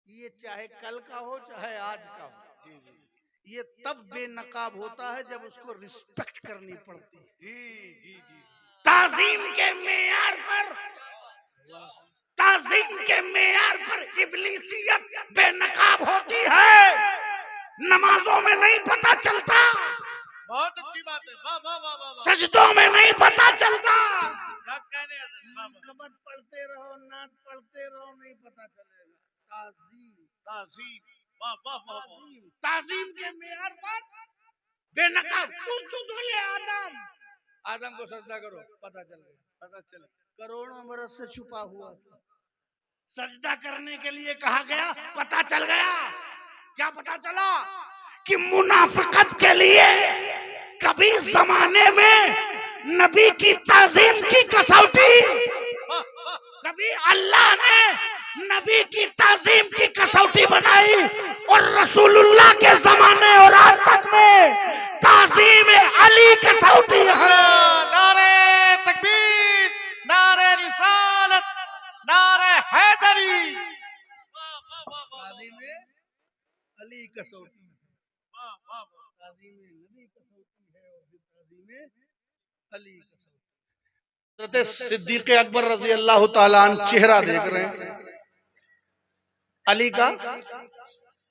ये चाहे कल का हो चाहे आज का हो, ये तब बेनकाब होता है जब उसको रिस्पेक्ट करनी पड़ती है। जी जी जी, ताजीम के मेयार पर, ताजीम के मेयार पर इब्लीसियत बेनकाब होती है, नमाजों में नहीं पता चलता, बहुत अच्छी बात है। वाह वाह वाह वाह वाह, सजदों में नहीं पता चलता। क्या कहने हैं? वाह वाह, कबत पढ़ते रहो, नात पढ़ते रहो, नहीं पता चलेगा। ताजीम, ताज़ीम, वाह वाह वाह वाह, ताजीम के मेयार पर बेनकाब। उसजुदू ले आदम, आदम को सजदा करो, पता चल गया, पता चला। करोड़ों बरस से छुपा हुआ था, सजदा करने के लिए कहा गया, पता चल गया। क्या पता चला? कि मुनाफिकत के लिए कभी जमाने में नबी की ताजीम की कसौटी, कभी अल्लाह ने नबी की ताजीम की कसौटी बनाई, और रसूलुल्लाह के जमाने और आज तक में ताजीम अली कसौटी है। नारे तकबीर, नारे रिसालत, नारे हैदरी। वाह वाह वाह वाह, ताजीम अली कसौटी, वाह वाह वाह, ताजीम नबी कसौटी है और फिर ताजीम अली कसौटी। हज़रत सिद्दीक़ अकबर रज़ी अल्लाह ताला अन्हु चेहरा देख रहे हैं, अली का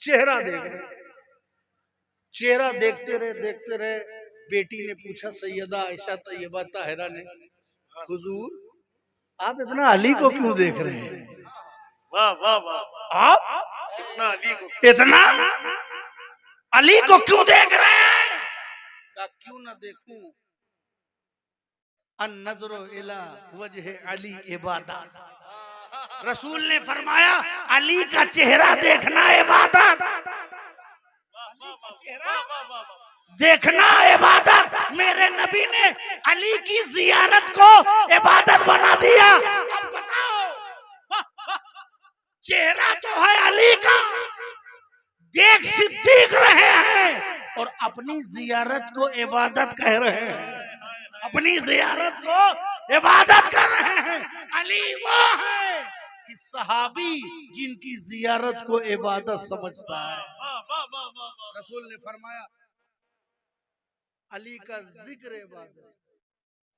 चेहरा देख रहे हैं। चेहरा देखते रहे, बेटी ने पूछा सैयदा आयशा तैयबा ताहिरा ने, हुजूर आप इतना अली को क्यों देख रहे हैं? वाह वाह वाह, आप इतना अली को, इतना अली को क्यों देख रहे हैं? का क्यों ना देखूं, अन नजरो इला वजह अली इबादत। रसूल ने फरमाया अली का चेहरा देखना इबादत, वाह वाह वाह वाह, देखना इबादत। मेरे नबी ने अली की जियारत को इबादत बना दिया। अब बताओ, चेहरा तो है अली का, देख सिद्दीक रहे हैं और अपनी जियारत को इबादत कह रहे हैं, अपनी जियारत को इबादत कर रहे हैं। अली वो है कि सहाबी जिनकी जियारत को इबादत समझता है। वाह वाह वाह वाह वाह, रसूल ने फरमाया अली का जिक्र इबादत,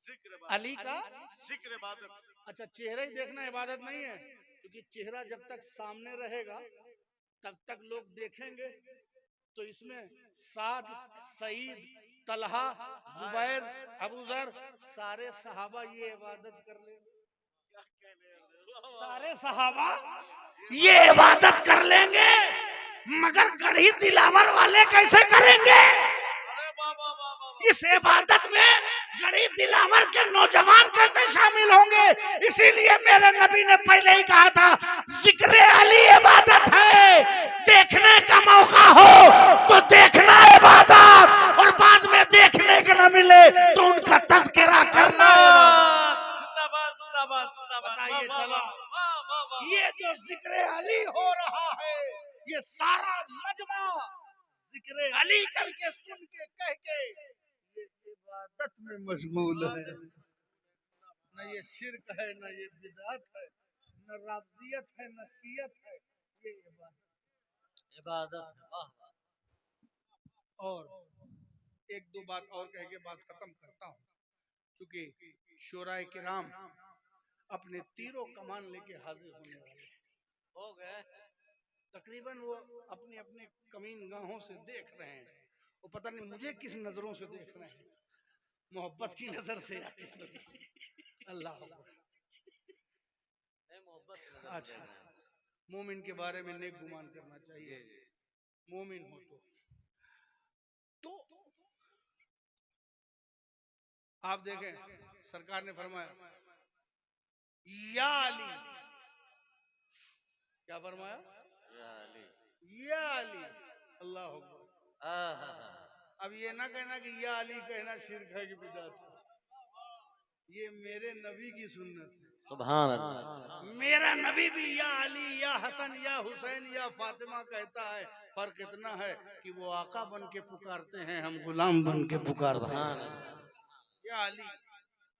जिक्र इबादत, अली का। जिक्र इबादत। अच्छा, चेहरा ही देखना इबादत नहीं है, क्योंकि चेहरा जब तक सामने रहेगा तब तक लोग देखेंगे। तो इसमें साद, सईद, तलहा, जुबैर, अबू जर, सारे सहाबा ये इबादत कर लेंगे। सारे सहाबा ये इबादत कर लेंगे, मगर गढ़ी दिलावर वाले कैसे करेंगे? इस इबादत में गरीब दिलावर के नौजवान कैसे शामिल होंगे? इसीलिए मेरे नबी ने पहले ही कहा था, जिक्र अली इबादत है, देखने का मौका हो तो देखना इबादत, और बाद में देखने का न मिले तो उनका तज़किरा करना इबादत। जिंदाबाद जिंदाबाद जिंदाबाद। बताइए वाह, चलो, वाह, वाह, वाह, वाह। ये जो जिक्र अली हो रहा है, ये सारा मजमा जिक्र अली करके सुन के कह के ये इबादत में मशगूल है। न ये शिरक है, न ये बिदअत है, न राबजियत है, न शियत है, ये इबादत है। वाह। और एक दो बात और कह के बात खत्म करता हूँ, क्योंकि शोराए किराम अपने तीरों कमान लेके हाजिर होने वाले हो गए। तकरीबन वो अपनी अपनी कमीन गाहों से देख रहे हैं, वो पता नहीं मुझे किस नजरों से देख रहे हैं, मोहब्बत की नजर से या किस नजर से। अल्लाह अकबर। अच्छा, मोमिन के बारे में नेक गुमान करना चाहिए, मोमिन हो तो आप देखें सरकार ने फरमाया या अली, क्या फरमाया? या अली। अल्लाह अकबर। अब ये ना कहना कि या अली कहना शिर्क है कि बिदअत है, ये मेरे नबी की सुन्नत है। सुभान अल्लाह। मेरा नबी भी या अली या हसन या हुसैन या फातिमा कहता है, फर्क इतना है कि वो आका बन के पुकारते हैं, हम गुलाम बन के पुकारते हैं। या अली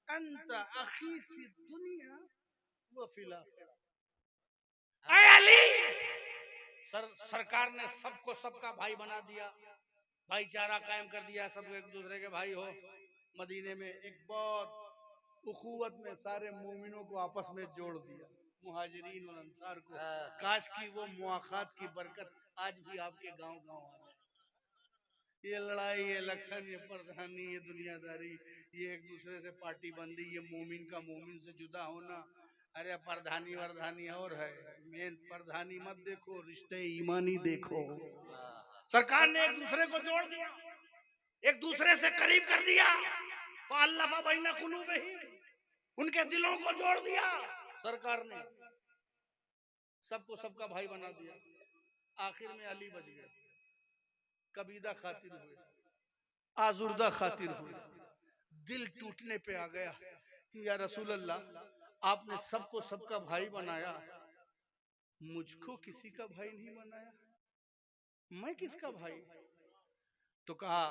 अंत अखी फी दुनिया व फिल आखिरह। ऐ अली, सरकार ने सबको सबका भाई बना दिया, भाईचारा कायम कर दिया, सब एक दूसरे के भाई हो। मदीने में एक बहुत उखुवत में सारे मोमिनों को आपस में जोड़ दिया, मुहाजिरीन और अंसार को। काश की वो मुआखात की बरकत आज भी आपके गांव गांव आ जाए। ये लड़ाई, ये इलेक्शन, ये प्रधानी, ये दुनियादारी, ये एक दूसरे से पार्टी बंदी, ये मोमिन का मोमिन से जुदा होना, अरे प्रधानी वर्धानी और है, मेन प्रधानी मत देखो, रिश्ते ईमानी देखो। सरकार ने एक दूसरे को जोड़ दिया, एक दूसरे से करीब कर दिया, फ़अल्लफ़ बैन क़ुलूबिहिम, उनके दिलों को जोड़ दिया सरकार ने, सबको सबका भाई बना दिया। आखिर में अली बच गए, कबीदा खातिर हुए, आजुर्दा खातिर हुए, दिल टूटने पे आ गया कि या रसूल अल्लाह, आपने सबको सबका भाई बनाया, मुझको किसी का भाई नहीं बनाया, मैं किसका भाई? तो कहा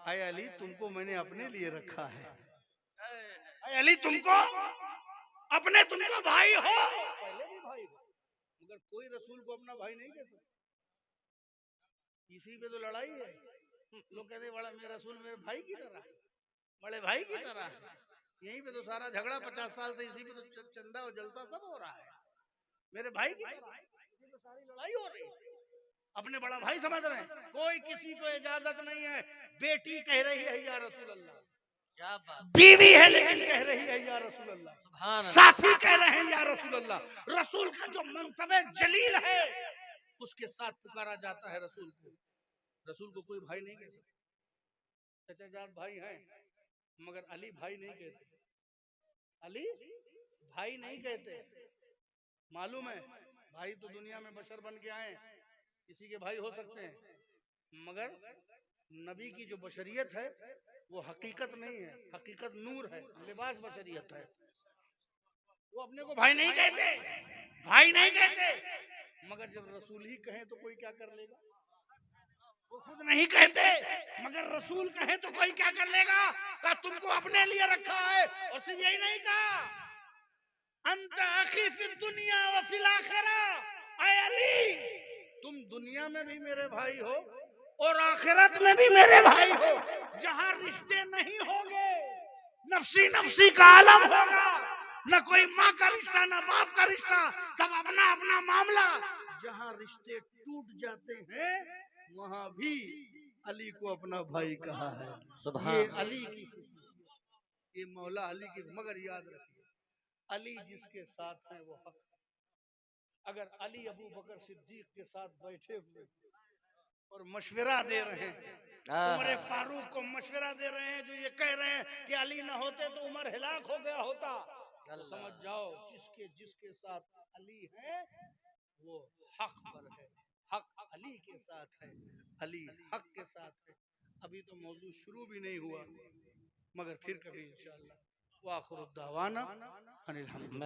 ऐ अली, तुमको मैंने अपने लिए रखा है, ऐ अली तुमको अपने, तुमको भाई हो, पहले भी भाई हो, मगर कोई रसूल को अपना भाई नहीं कह सकता। इसी पे तो लड़ाई है, लोग कहते बड़ा मेरा रसूल मेरे भाई की तरह, बड़े भाई की तरह, यहीं पे तो सारा झगड़ा 50 साल से इसी पे तो चंदा और जलसा सब हो रहा है, मेरे भाई की तरह, ये तो सारी लड़ाई हो रही है, अपने बड़ा भाई समझ रहे हैं। कोई किसी को इजाजत नहीं है, बेटी कह रही है या रसूल अल्लाह, क्या बात, बीवी है लेकिन कह रही है या रसूल अल्लाह, साथी कह रहे हैं या रसूल अल्लाह, रसूल का जो मनसबे जलील है उसके साथ पुकारा जाता है रसूल को। रसूल को कोई भाई नहीं कहता, चचाजाद भाई हैं मगर अली भाई नहीं कहते, अली भाई नहीं कहते। मालूम है भाई तो दुनिया में बशर बन के आए, किसी के भाई हो सकते हैं, मगर नबी की जो बशरियत है वो हकीकत नहीं है, हकीकत नूर है, लिबास बशरियत है। वो अपने को भाई नहीं कहते, भाई नहीं कहते, मगर जब रसूल ही कहें तो कोई क्या कर लेगा? वो खुद नहीं कहते मगर रसूल कहे तो कोई क्या कर लेगा? कहा तुमको अपने लिए रखा है, और सिर्फ यही नहीं कहा, अंत अखी फी दुनिया व फिल आखिरह, ऐ अली तुम दुनिया में भी मेरे भाई हो और आखिरत में भी मेरे भाई हो। जहां रिश्ते नहीं होंगे, नफसी नफसी का आलम होगा, न कोई माँ का रिश्ता न बाप का रिश्ता, सब अपना अपना मामला। जहां रिश्ते टूट जाते हैं वहां भी अली को अपना भाई कहा है। ये अली की खुशबू, ये मौला अली की। मगर याद रखिए, अली जिसके साथ है वो हक। अगर अली अबू बकर सिद्दीक के साथ बैठे हुए और मशवरा दे रहे हैं, उमर फारूक को मशवरा दे रहे हैं, जो ये कह रहे हैं कि अली ना होते तो उमर हिलाक हो गया होता। तो समझ जाओ जिसके जिसके साथ अली है वो हक पर है, हक अली के साथ है, अली हक के साथ है। अभी तो मौजू शुरू भी नहीं हुआ, मगर फिर कभी इंशाअल्लाह। वाखिर दावाना अनिल हम्दुलिल्लाह।